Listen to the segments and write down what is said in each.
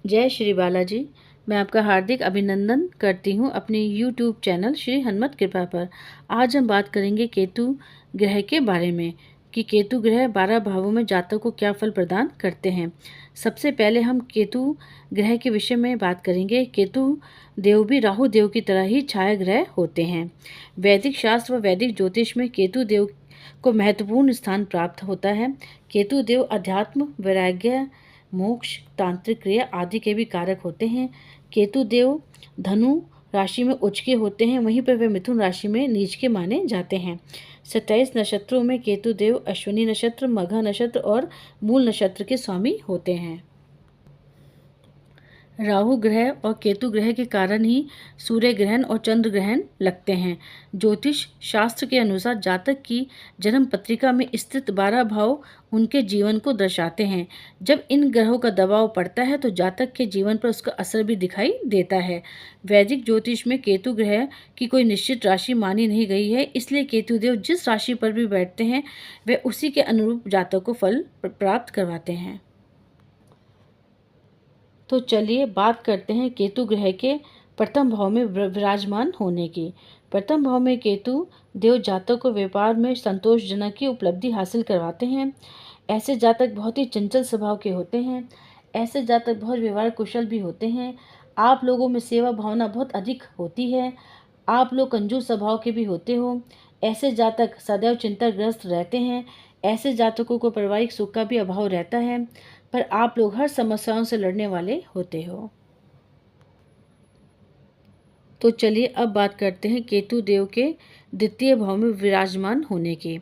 जय श्री बालाजी। मैं आपका हार्दिक अभिनंदन करती हूँ अपने यूट्यूब चैनल श्री हनुमत कृपा पर। आज हम बात करेंगे केतु ग्रह के बारे में कि केतु ग्रह 12 भावों में जातक को क्या फल प्रदान करते हैं। सबसे पहले हम केतु ग्रह के विषय में बात करेंगे। केतु देव भी राहु देव की तरह ही छाया ग्रह होते हैं। वैदिक शास्त्र व वैदिक ज्योतिष में केतु देव को महत्वपूर्ण स्थान प्राप्त होता है। केतु देव अध्यात्म, वैराग्य, मोक्ष, तांत्रिक क्रिया आदि के भी कारक होते हैं। केतु देव धनु राशि में उच्च के होते हैं, वहीं पर वे मिथुन राशि में नीच के माने जाते हैं। 27 नक्षत्रों में केतु देव अश्विनी नक्षत्र, मघा नक्षत्र और मूल नक्षत्र के स्वामी होते हैं। राहु ग्रह और केतु ग्रह के कारण ही सूर्य ग्रहण और चंद्र ग्रहण लगते हैं। ज्योतिष शास्त्र के अनुसार जातक की जन्म पत्रिका में स्थित 12 भाव उनके जीवन को दर्शाते हैं। जब इन ग्रहों का दबाव पड़ता है तो जातक के जीवन पर उसका असर भी दिखाई देता है। वैदिक ज्योतिष में केतु ग्रह की कोई निश्चित राशि मानी नहीं गई है, इसलिए केतु देव जिस राशि पर भी बैठते हैं वे उसी के अनुरूप जातक को फल प्राप्त करवाते हैं। तो चलिए बात करते हैं केतु ग्रह के प्रथम भाव में विराजमान होने की। प्रथम भाव में केतु देव जातक को व्यापार में संतोषजनक की उपलब्धि हासिल करवाते हैं। ऐसे जातक बहुत ही चंचल स्वभाव के होते हैं। ऐसे जातक बहुत व्यवहार कुशल भी होते हैं। आप लोगों में सेवा भावना बहुत अधिक होती है। आप लोग कंजूस स्वभाव के भी होते हो। ऐसे जातक सदैव चिंताग्रस्त रहते हैं। ऐसे जातकों को पारिवारिक सुख का भी अभाव रहता है, पर आप लोग हर समस्याओं से लड़ने वाले होते हो। तो चलिए अब बात करते हैं केतु देव के द्वितीय भाव में विराजमान होने की।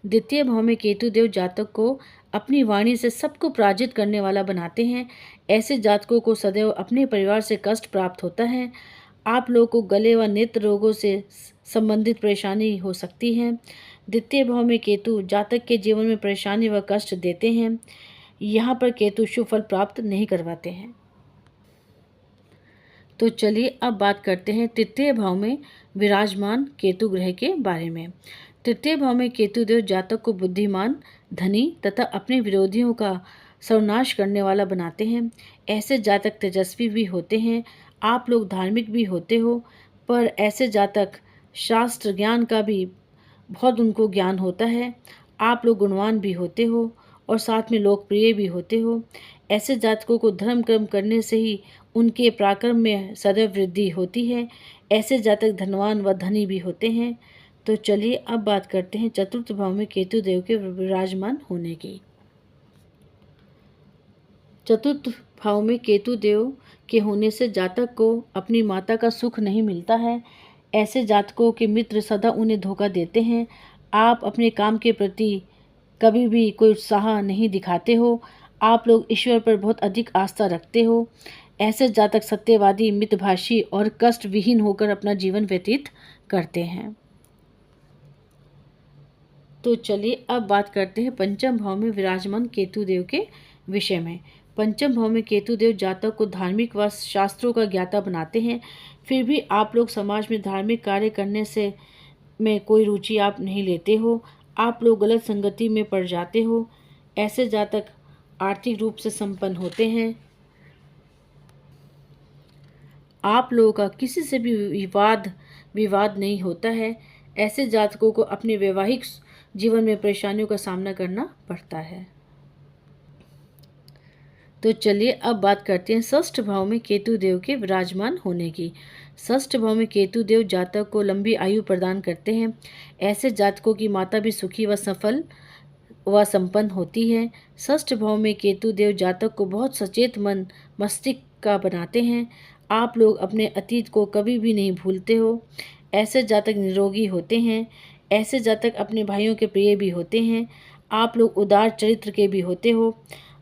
द्वितीय भाव में केतु देव जातक को अपनी वाणी से सबको पराजित करने वाला बनाते हैं। ऐसे जातकों को सदैव अपने परिवार से कष्ट प्राप्त होता है। आप लोगों को गले व नेत्र रोगों से संबंधित परेशानी हो सकती है। द्वितीय भाव में केतु जातक के जीवन में परेशानी व कष्ट देते हैं। यहाँ पर केतु शुभ फल प्राप्त नहीं करवाते हैं। तो चलिए अब बात करते हैं तृतीय भाव में विराजमान केतु ग्रह के बारे में। तृतीय भाव में केतु देव जातक को बुद्धिमान, धनी तथा अपने विरोधियों का सर्वनाश करने वाला बनाते हैं। ऐसे जातक तेजस्वी भी होते हैं। आप लोग धार्मिक भी होते हो, पर ऐसे जातक शास्त्र ज्ञान का भी बहुत उनको ज्ञान होता है। आप लोग गुणवान भी होते हो और साथ में लोकप्रिय भी होते हो। ऐसे जातकों को धर्म कर्म करने से ही उनके पराक्रम में सदैव वृद्धि होती है। ऐसे जातक धनवान व धनी भी होते हैं। तो चलिए अब बात करते हैं चतुर्थ भाव में केतु देव के विराजमान होने की। चतुर्थ भाव में केतु देव के होने से जातक को अपनी माता का सुख नहीं मिलता है। ऐसे जातकों के मित्र सदा उन्हें धोखा देते हैं। आप अपने काम के प्रति कभी भी कोई उत्साह नहीं दिखाते हो। आप लोग ईश्वर पर बहुत अधिक आस्था रखते हो। ऐसे जातक सत्यवादी, मितभाषी और कष्ट विहीन होकर अपना जीवन व्यतीत करते हैं। तो चलिए अब बात करते हैं पंचम भाव में विराजमान केतु देव के विषय में। पंचम भाव में केतु देव जातक को धार्मिक व शास्त्रों का ज्ञाता बनाते हैं। फिर भी आप लोग समाज में धार्मिक कार्य करने से में कोई रुचि आप नहीं लेते हो। आप लोग गलत संगति में पड़ जाते हो। ऐसे जातक आर्थिक रूप से संपन्न होते हैं। आप लोगों का किसी से भी विवाद नहीं होता है। ऐसे जातकों को अपने वैवाहिक जीवन में परेशानियों का सामना करना पड़ता है। तो चलिए अब बात करते हैं षष्ठ भाव में केतु देव के विराजमान होने की। षष्ठ भाव में केतु देव जातक को लंबी आयु प्रदान करते हैं। ऐसे जातकों की माता भी सुखी व सफल व संपन्न होती है। षष्ठ भाव में केतु देव जातक को बहुत सचेत मन मस्तिष्क का बनाते हैं। आप लोग अपने अतीत को कभी भी नहीं भूलते हो। ऐसे जातक निरोगी होते हैं। ऐसे जातक अपने भाइयों के प्रिय भी होते हैं। आप लोग उदार चरित्र के भी होते हो।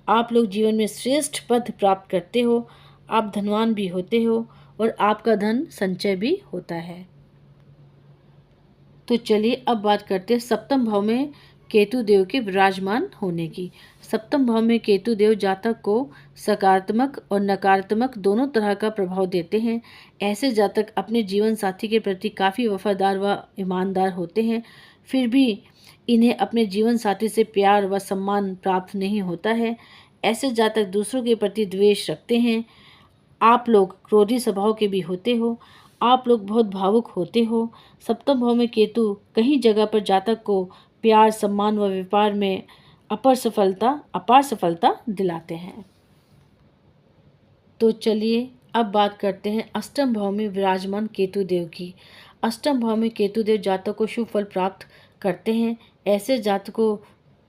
आप लोग जीवन में श्रेष्ठ पद प्राप्त करते हो। आप धनवान भी होते हो और आपका धन संचय भी होता है। तो चलिए अब बात करते हैं सप्तम भाव में केतु देव के विराजमान होने की। सप्तम भाव में केतु देव जातक को सकारात्मक और नकारात्मक दोनों तरह का प्रभाव देते हैं। ऐसे जातक अपने जीवन साथी के प्रति काफ़ी वफादार व ईमानदार होते हैं। फिर भी इन्हें अपने जीवन साथी से प्यार व सम्मान प्राप्त नहीं होता है। ऐसे जातक दूसरों के प्रति द्वेष रखते हैं। आप लोग क्रोधी स्वभाव के भी होते हो। आप लोग बहुत भावुक होते हो। सप्तम भाव में केतु कहीं जगह पर जातक को प्यार, सम्मान व व्यापार में अपार सफलता दिलाते हैं। तो चलिए अब बात करते हैं अष्टम भाव में विराजमान केतु देव की। अष्टम भाव में केतु देव जातक को शुभ फल प्राप्त करते हैं। ऐसे जातकों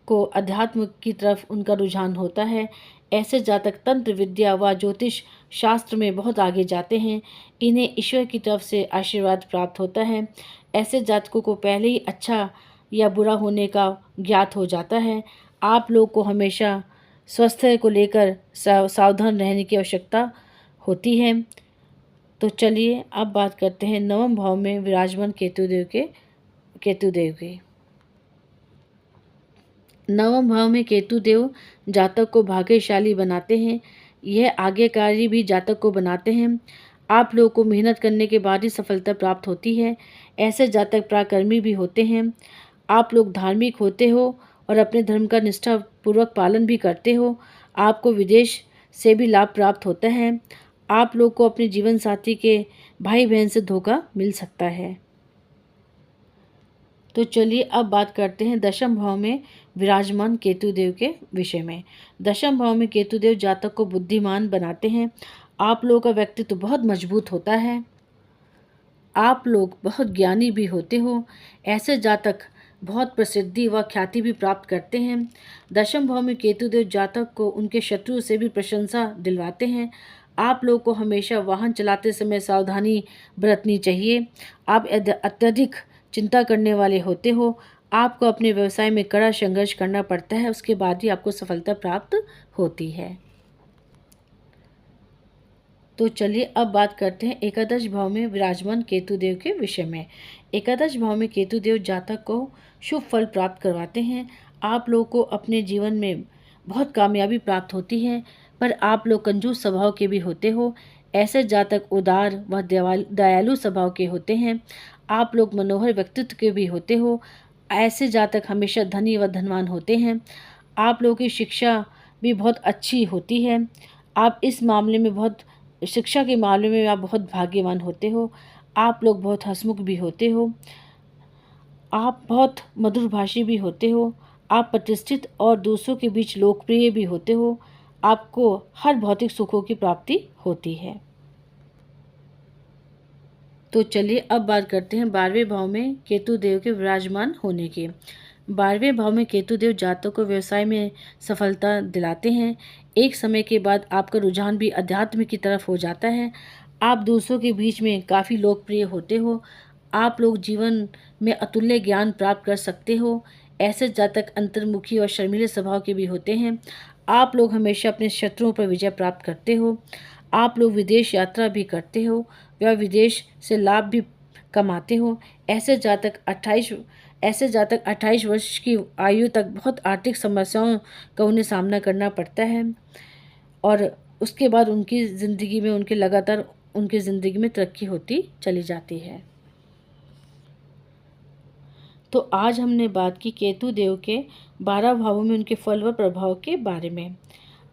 को अध्यात्म की तरफ उनका रुझान होता है। ऐसे जातक तंत्र विद्या व ज्योतिष शास्त्र में बहुत आगे जाते हैं। इन्हें ईश्वर की तरफ से आशीर्वाद प्राप्त होता है। ऐसे जातकों को पहले ही अच्छा या बुरा होने का ज्ञात हो जाता है। आप लोग को हमेशा स्वास्थ्य को लेकर सावधान रहने की आवश्यकता होती है। तो चलिए अब बात करते हैं नवम भाव में विराजमान केतुदेव के। नवम भाव में केतुदेव जातक को भाग्यशाली बनाते हैं। यह आज्ञाकारी भी जातक को बनाते हैं। आप लोगों को मेहनत करने के बाद ही सफलता प्राप्त होती है। ऐसे जातक पराक्रमी भी होते हैं। आप लोग धार्मिक होते हो और अपने धर्म का निष्ठापूर्वक पालन भी करते हो। आपको विदेश से भी लाभ प्राप्त होता है। आप लोग को अपने जीवन साथी के भाई बहन से धोखा मिल सकता है। तो चलिए अब बात करते हैं दशम भाव में विराजमान केतुदेव के विषय में। दशम भाव में केतुदेव जातक को बुद्धिमान बनाते हैं। आप लोगों का व्यक्तित्व बहुत मजबूत होता है। आप लोग बहुत ज्ञानी भी होते हो। ऐसे जातक बहुत प्रसिद्धि व ख्याति भी प्राप्त करते हैं। दशम भाव में केतुदेव जातक को उनके शत्रु से भी प्रशंसा दिलवाते हैं। आप लोग को हमेशा वाहन चलाते समय सावधानी बरतनी चाहिए। आप अत्यधिक चिंता करने वाले होते हो। आपको अपने व्यवसाय में कड़ा संघर्ष करना पड़ता है, उसके बाद ही आपको सफलता प्राप्त होती है। तो चलिए अब बात करते हैं एकादश भाव में विराजमान केतुदेव के विषय में। एकादश भाव में केतुदेव जातक को शुभ फल प्राप्त करवाते हैं। आप लोगों को अपने जीवन में बहुत कामयाबी प्राप्त होती है, पर आप लोग कंजूस स्वभाव के भी होते हो। ऐसे जातक उदार व दयालु स्वभाव के होते हैं। आप लोग मनोहर व्यक्तित्व के भी होते हो। ऐसे जातक हमेशा धनी व धनवान होते हैं। आप लोगों की शिक्षा भी बहुत अच्छी होती है। आप इस मामले में बहुत शिक्षा के मामले में आप बहुत भाग्यवान होते हो। आप लोग बहुत हंसमुख भी होते हो। आप बहुत मधुरभाषी भी होते हो। आप प्रतिष्ठित और दूसरों के बीच लोकप्रिय भी होते हो। आपको हर भौतिक सुखों की प्राप्ति होती है। तो चलिए अब बात करते हैं 12वें भाव में केतुदेव के विराजमान होने की। 12वें भाव में केतुदेव जातक को व्यवसाय में सफलता दिलाते हैं। एक समय के बाद आपका रुझान भी अध्यात्म की तरफ हो जाता है। आप दूसरों के बीच में काफ़ी लोकप्रिय होते हो। आप लोग जीवन में अतुल्य ज्ञान प्राप्त कर सकते हो। ऐसे जातक अंतर्मुखी और शर्मीले स्वभाव के भी होते हैं। आप लोग हमेशा अपने शत्रुओं पर विजय प्राप्त करते हो। आप लोग विदेश यात्रा भी करते हो या विदेश से लाभ भी कमाते हो। ऐसे जातक 28 वर्ष की आयु तक बहुत आर्थिक समस्याओं का उन्हें सामना करना पड़ता है और उसके बाद उनकी ज़िंदगी में उनकी ज़िंदगी में तरक्की होती चली जाती है। तो आज हमने बात की केतु देव के 12 भावों में उनके फल व प्रभाव के बारे में।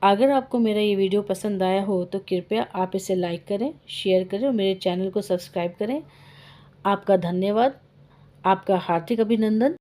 अगर आपको मेरा ये वीडियो पसंद आया हो तो कृपया आप इसे लाइक करें, शेयर करें और मेरे चैनल को सब्सक्राइब करें। आपका धन्यवाद। आपका हार्दिक अभिनंदन।